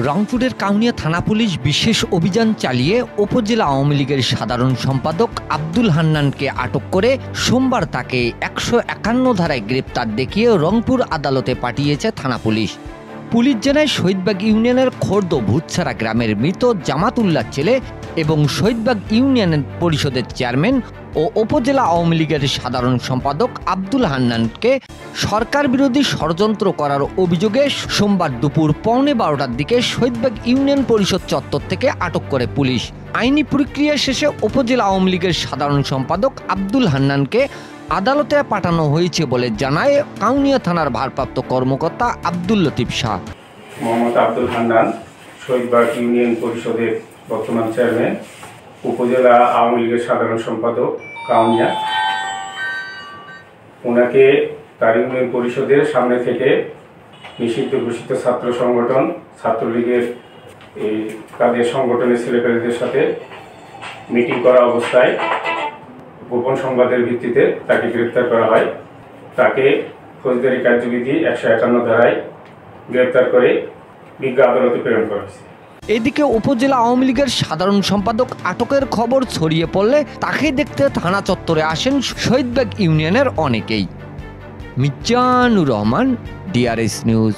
রংপুরের কাউনিয়া থানা পুলিশ বিশেষ অভিযান চালিয়ে উপজেলা আওয়ামী লীগের সাধারণ সম্পাদক আব্দুল হান্নানকে আটক করে সোমবার তাকে ১৫১ ধারায় গ্রেপ্তার দেখিয়ে রংপুর আদালতে পাঠিয়েছে থানা পুলিশ। পুলিশ জানায় শহীদবাগ ইউনিয়নের খোর্দ ভূতছাড়া গ্রামের মৃত জামাতুল্লাহ ছেলে এবং শহীদবাগ ইউনিয়ন পরিষদের চেয়ারম্যান ও উপজেলা আওয়ামী লীগের সাধারণ সম্পাদক আব্দুল হান্নানকে সরকার বিরোধী ষড়যন্ত্র করার অভিযোগে সোমবার দুপুর ১১:১২টার দিকে শহীদবাগ ইউনিয়ন পরিষদ চত্বর থেকে আটক করে পুলিশ। আইনি প্রক্রিয়া শেষে উপজেলা আওয়ামী লীগের সাধারণ সম্পাদক আব্দুল হান্নানকে আদালতে পাঠানো হয়েছে বলে জানায় কাউনিয়া থানার ভারপ্রাপ্ত কর্মকর্তা আব্দুল লতিফ শাহ। মোহাম্মদ আব্দুল হান্নান, শহীদবাগ ইউনিয়ন পরিষদের বর্তমান চেয়ারম্যান, উপজেলা আওয়ামী লীগের সাধারণ সম্পাদক কাউনিয়া। ওনাকে তার ইউনিয়ন পরিষদের সামনে থেকে নিষিদ্ধ ঘোষিত ছাত্র সংগঠন ছাত্রলীগের তাদের সংগঠনের ছেলেপেলেদের সাথে মিটিং করা অবস্থায় গোপন সংবাদের ভিত্তিতে তাকে গ্রেপ্তার করা হয়। তাকে ফৌজদারি কার্যবিধি ১৫১ ধারায় গ্রেপ্তার করে বিজ্ঞ আদালতে প্রেরণ করা হয়েছে। এদিকে উপজেলা আওয়ামী লীগের সাধারণ সম্পাদক আটকের খবর ছড়িয়ে পড়লে তাকে দেখতে থানা চত্বরে আসেন শহীদবাগ ইউনিয়নের অনেকেই। Mizanur Rahman, DRS news.